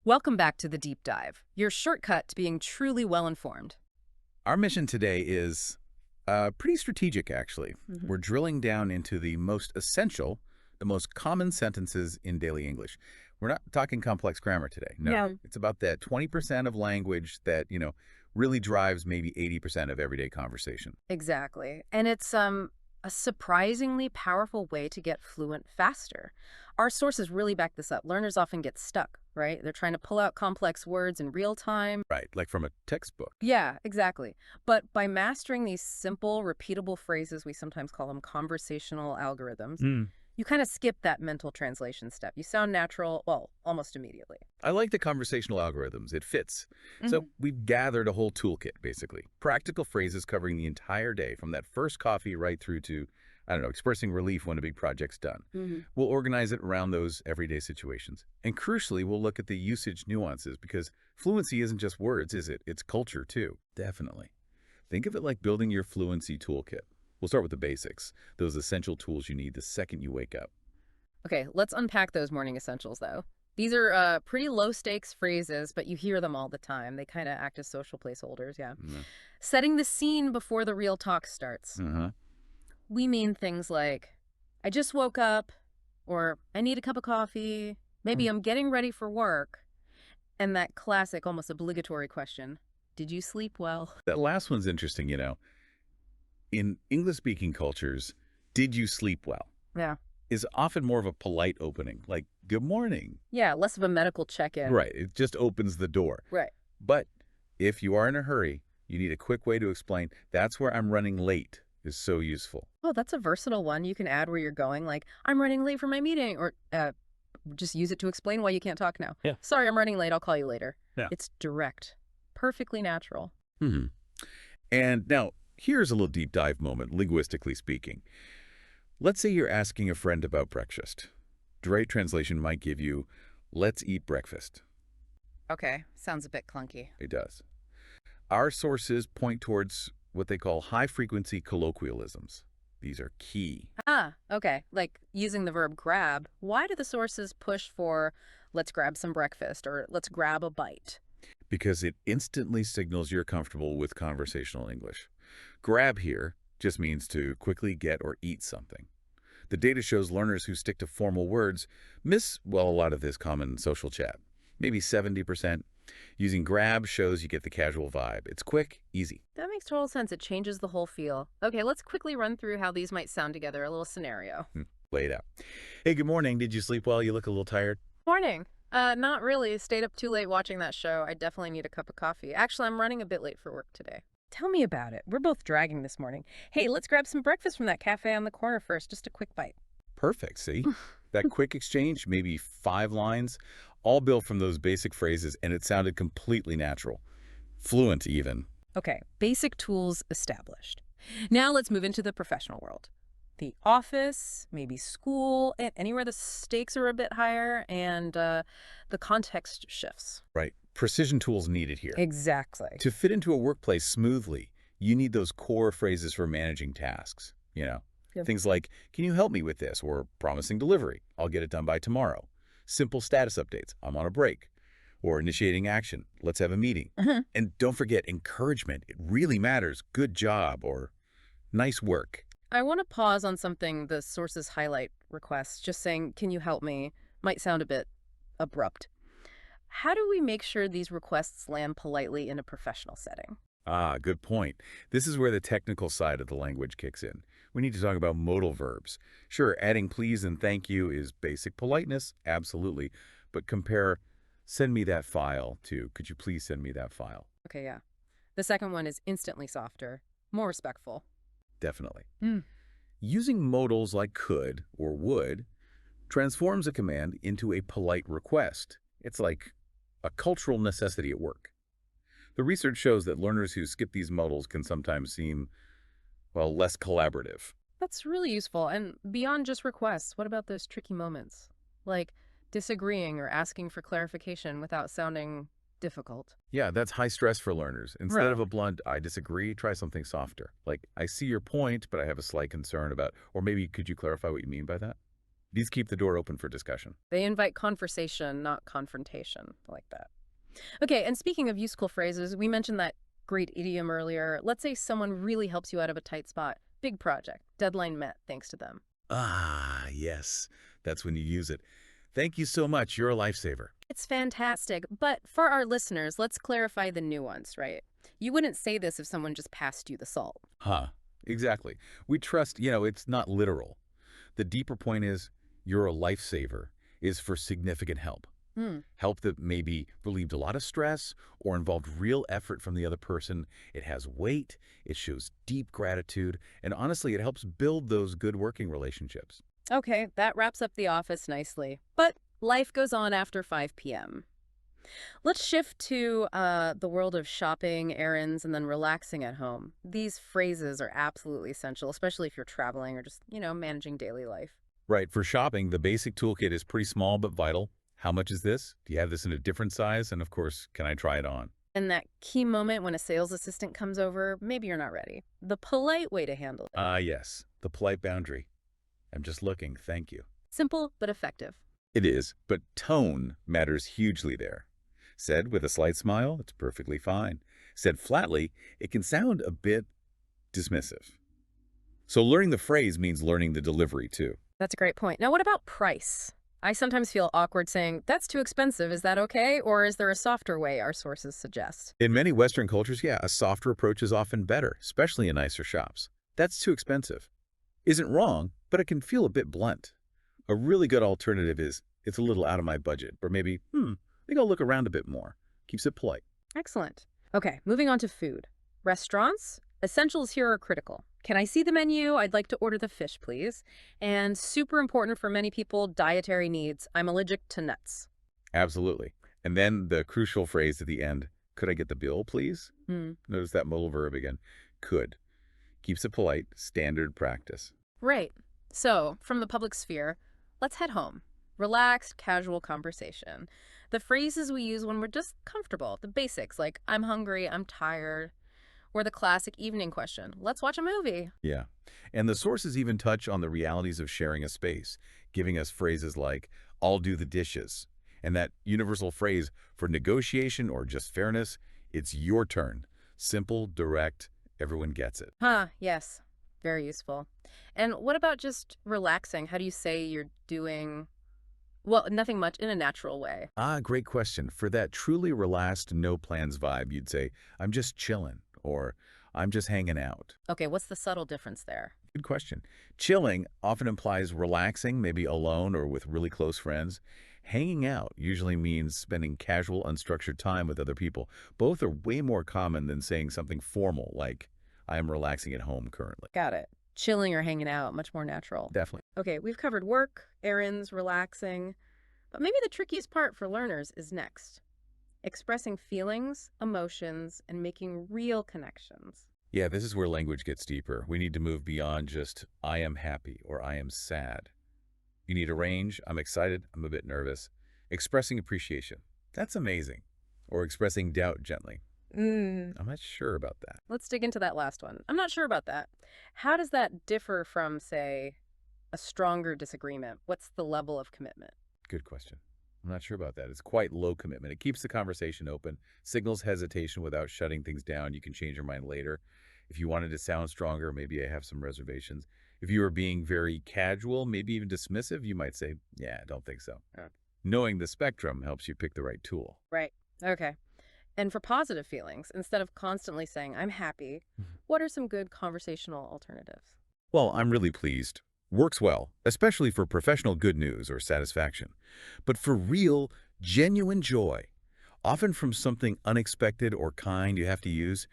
Welcome back to the Deep Dive, your shortcut to being truly well-informed. Our mission today is pretty strategic, actually. Mhm. We're drilling down into the most essential, the most common sentences in daily English. We're not talking complex grammar today. No. Yeah. It's about that 20% of language that, really drives maybe 80% of everyday conversation. Exactly. And it's a surprisingly powerful way to get fluent faster. Our sources really back this up. Learners often get stuck, right? They're trying to pull out complex words in real time. Right, like from a textbook. Yeah, exactly. But by mastering these simple, repeatable phrases, we sometimes call them conversational algorithms, you kind of skip that mental translation step. You sound natural, well, almost immediately. I like the conversational algorithms. It fits. Mhm. So we've gathered a whole toolkit, basically. Practical phrases covering the entire day, from that first coffee right through to, I don't know, expressing relief when a big project's done. Mhm. We'll organize it around those everyday situations. And crucially, we'll look at the usage nuances because fluency isn't just words, is it? It's culture, too. Definitely. Think of it like building your fluency toolkit. We'll start with the basics, those essential tools you need the second you wake up. Okay, let's unpack those morning essentials, though. These are pretty low stakes phrases, but you hear them all the time. They kind of act as social placeholders, yeah. Setting the scene before the real talk starts. Uh-huh. We mean things like, I just woke up, or I need a cup of coffee, maybe I'm getting ready for work, and that classic, almost obligatory question, did you sleep well? That last one's interesting. In English-speaking cultures, did you sleep well? Yeah. Is often more of a polite opening, like, good morning. Yeah, less of a medical check-in. Right, it just opens the door. Right. But if you are in a hurry, you need a quick way to explain, that's where I'm running late is so useful. Oh, that's a versatile one. You can add where you're going, like, I'm running late for my meeting, or just use it to explain why you can't talk now. Yeah. Sorry, I'm running late. I'll call you later. Yeah. It's direct, perfectly natural. Hmm. And now, here's a little deep dive moment, linguistically speaking. Let's say you're asking a friend about breakfast. Direct translation might give you, let's eat breakfast. Okay, sounds a bit clunky. It does. Our sources point towards what they call high-frequency colloquialisms. These are key Ah, okay. Like using the verb grab. Why do the sources push for let's grab some breakfast or let's grab a bite? because it instantly signals you're comfortable with conversational English. Grab here just means to quickly get or eat something. The data shows learners who stick to formal words miss, well, a lot of this common social chat. Maybe 70%. Using grab shows you get the casual vibe. It's quick, easy. That makes total sense. It changes the whole feel. Okay, let's quickly run through how these might sound together. A little scenario. Lay it out. Hey, good morning. Did you sleep well? You look a little tired. Morning. Not really. Stayed up too late watching that show. I definitely need a cup of coffee. Actually, I'm running a bit late for work today. Tell me about it. We're both dragging this morning. Hey, let's grab some breakfast from that cafe on the corner first. Just a quick bite. Perfect, see? That quick exchange, maybe 5 lines, all built from those basic phrases, and it sounded completely natural. Fluent, even. Okay, basic tools established. Now let's move into the professional world. The office, maybe school, and anywhere the stakes are a bit higher and the context shifts. Right. Precision tools needed here. Exactly. To fit into a workplace smoothly, you need those core phrases for managing tasks. Yep. Things like, can you help me with this? Or promising delivery. I'll get it done by tomorrow. Simple status updates. I'm on a break. Or initiating action. Let's have a meeting. And don't forget encouragement. It really matters. Good job or nice work. I want to pause on something the sources highlight requests. Just saying, can you help me, might sound a bit abrupt. How do we make sure these requests land politely in a professional setting? Ah, good point. This is where the technical side of the language kicks in. We need to talk about modal verbs. Sure, adding please and thank you is basic politeness, absolutely. But compare send me that file to could you please send me that file? Okay, yeah. The second one is instantly softer, more respectful. Definitely. Mm. Using modals like could or would transforms a command into a polite request. It's like a cultural necessity at work. The research shows that learners who skip these modals can sometimes seem, well, less collaborative. That's really useful. And beyond just requests, what about those tricky moments? Like disagreeing or asking for clarification without sounding difficult. Yeah, that's high stress for learners. Instead Right. of a blunt, I disagree, try something softer. Like, I see your point, but I have a slight concern about, or maybe could you clarify what you mean by that? These keep the door open for discussion. They invite conversation, not confrontation. I like that. Okay, and speaking of useful phrases, we mentioned that great idiom earlier. Let's say someone really helps you out of a tight spot. Big project, deadline met thanks to them. Ah, yes. That's when you use it. Thank you so much. You're a lifesaver. It's fantastic, but for our listeners, let's clarify the nuance, right? You wouldn't say this if someone just passed you the salt. Huh. Exactly. We trust, it's not literal. The deeper point is you're a lifesaver is for significant help. Hmm. Help that maybe relieved a lot of stress or involved real effort from the other person. It has weight, it shows deep gratitude, and honestly, it helps build those good working relationships. Okay, that wraps up the office nicely. But life goes on after 5 p.m. Let's shift to the world of shopping, errands, and then relaxing at home. These phrases are absolutely essential, especially if you're traveling or just, managing daily life. Right, for shopping, the basic toolkit is pretty small but vital. How much is this? Do you have this in a different size? And of course, can I try it on? And that key moment when a sales assistant comes over, maybe you're not ready. The polite way to handle it. Ah, yes, the polite boundary. I'm just looking, thank you. Simple but effective. It is, but tone matters hugely there. Said with a slight smile, it's perfectly fine. Said flatly, it can sound a bit dismissive. So learning the phrase means learning the delivery too. That's a great point. Now, what about price? I sometimes feel awkward saying, that's too expensive. Is that okay? Or is there a softer way our sources suggest? In many Western cultures, yeah, a softer approach is often better, especially in nicer shops. That's too expensive. Isn't wrong, but it can feel a bit blunt. A really good alternative is, it's a little out of my budget, or maybe, I think I'll look around a bit more. Keeps it polite. Excellent. Okay, moving on to food. Restaurants? Essentials here are critical. Can I see the menu? I'd like to order the fish, please. And super important for many people, dietary needs. I'm allergic to nuts. Absolutely. And then the crucial phrase at the end, could I get the bill, please? Notice that modal verb again. Could. Keeps it polite, standard practice. Right. So, from the public sphere, let's head home. Relaxed, casual conversation. The phrases we use when we're just comfortable, the basics like, I'm hungry, I'm tired, or the classic evening question, let's watch a movie. Yeah. And the sources even touch on the realities of sharing a space, giving us phrases like, I'll do the dishes. And that universal phrase for negotiation or just fairness, it's your turn. Simple, direct, everyone gets it. Yes. Very useful. And what about just relaxing? How do you say you're doing, well, nothing much in a natural way? Ah, great question. For that truly relaxed, no plans vibe, you'd say, I'm just chilling, or I'm just hanging out. Okay, what's the subtle difference there? Good question. Chilling often implies relaxing, maybe alone or with really close friends. Hanging out usually means spending casual, unstructured time with other people. Both are way more common than saying something formal like, I am relaxing at home currently. Got it. Chilling or hanging out, much more natural. Definitely. Okay, we've covered work, errands, relaxing, but maybe the trickiest part for learners is next. Expressing feelings, emotions, and making real connections. Yeah, this is where language gets deeper. We need to move beyond just, I am happy or I am sad. You need a range, I'm excited, I'm a bit nervous. Expressing appreciation, that's amazing. Or expressing doubt gently. I'm not sure about that. Let's dig into that last one. I'm not sure about that. How does that differ from, say, a stronger disagreement? What's the level of commitment? Good question. I'm not sure about that. It's quite low commitment. It keeps the conversation open, signals hesitation without shutting things down. You can change your mind later. If you wanted to sound stronger, maybe I have some reservations. If you were being very casual, maybe even dismissive, you might say, yeah, I don't think so. Yeah. Knowing the spectrum helps you pick the right tool. Right. Okay. And for positive feelings, instead of constantly saying, I'm happy, what are some good conversational alternatives? Well, I'm really pleased. Works well, especially for professional good news or satisfaction. But for real, genuine joy, often from something unexpected or kind you have to use,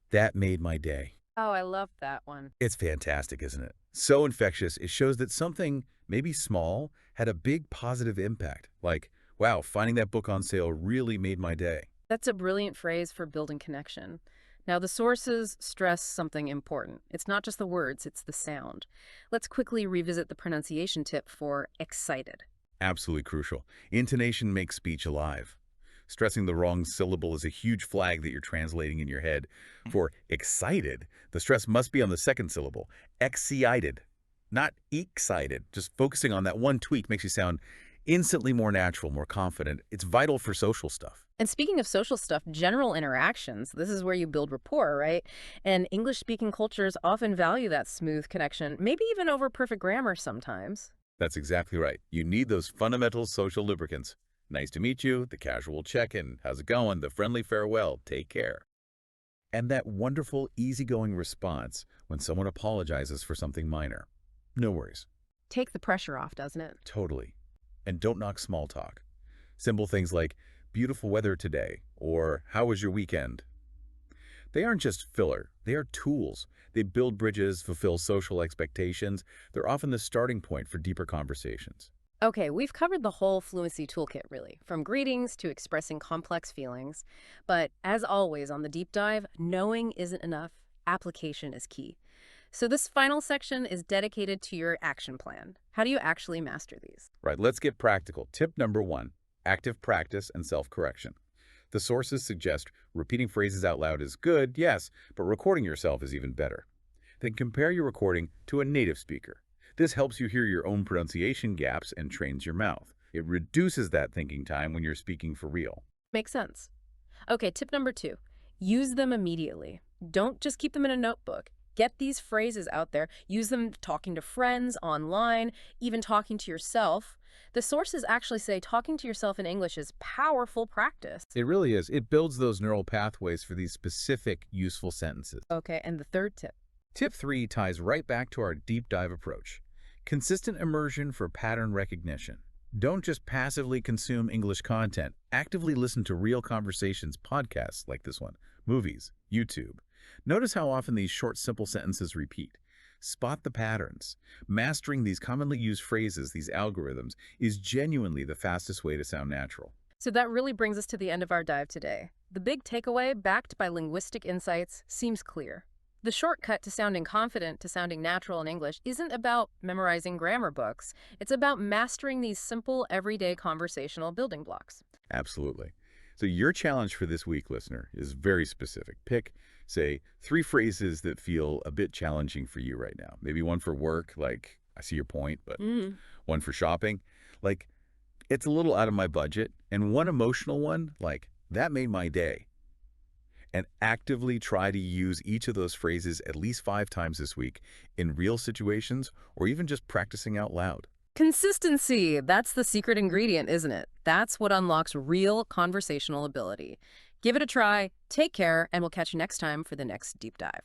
that made my day. Oh, I love that one. It's fantastic, isn't it? So infectious, it shows that something, maybe small, had a big positive impact. Like, wow, finding that book on sale really made my day. That's a brilliant phrase for building connection. Now, the sources stress something important. It's not just the words, it's the sound. Let's quickly revisit the pronunciation tip for excited. Absolutely crucial. Intonation makes speech alive. Stressing the wrong syllable is a huge flag that you're translating in your head. For excited, the stress must be on the second syllable. Excited. not excited. Just focusing on that one tweak makes you sound instantly more natural, more confident. It's vital for social stuff. And speaking of social stuff, general interactions, this is where you build rapport, right? And English-speaking cultures often value that smooth connection, maybe even over perfect grammar sometimes. That's exactly right. You need those fundamental social lubricants. Nice to meet you, the casual check-in, how's it going, the friendly farewell, take care. And that wonderful, easygoing response when someone apologizes for something minor. No worries. Take the pressure off, doesn't it? Totally. And don't knock small talk. Simple things like, beautiful weather today, or how was your weekend? They aren't just filler, they are tools. They build bridges, fulfill social expectations. They're often the starting point for deeper conversations. Okay, we've covered the whole fluency toolkit, really, from greetings to expressing complex feelings. But as always on the deep dive, knowing isn't enough. Application is key. So this final section is dedicated to your action plan. How do you actually master these? Right, let's get practical. Tip number 1, active practice and self-correction. The sources suggest repeating phrases out loud is good, yes, but recording yourself is even better. Then compare your recording to a native speaker. This helps you hear your own pronunciation gaps and trains your mouth. It reduces that thinking time when you're speaking for real. Makes sense. Okay, tip number 2, use them immediately. Don't just keep them in a notebook. Get these phrases out there. Use them talking to friends, online, even talking to yourself. The sources actually say talking to yourself in English is powerful practice. It really is. It builds those neural pathways for these specific, useful sentences. Okay, and the third tip. Tip 3 ties right back to our deep dive approach. Consistent immersion for pattern recognition. Don't just passively consume English content. Actively listen to real conversations, podcasts like this one, movies, YouTube. Notice how often these short, simple sentences repeat. Spot the patterns. Mastering these commonly used phrases, these algorithms, is genuinely the fastest way to sound natural. So that really brings us to the end of our dive today. The big takeaway, backed by linguistic insights, seems clear. The shortcut to sounding confident, to sounding natural in English, isn't about memorizing grammar books. It's about mastering these simple, everyday conversational building blocks. Absolutely. So your challenge for this week, listener, is very specific. Pick, say, 3 phrases that feel a bit challenging for you right now. Maybe one for work, like, I see your point, but one for shopping, like, it's a little out of my budget, and one emotional one, like, that made my day. And actively try to use each of those phrases at least 5 times this week in real situations or even just practicing out loud. Consistency. That's the secret ingredient, isn't it? That's what unlocks real conversational ability. Give it a try, take care, and we'll catch you next time for the next deep dive.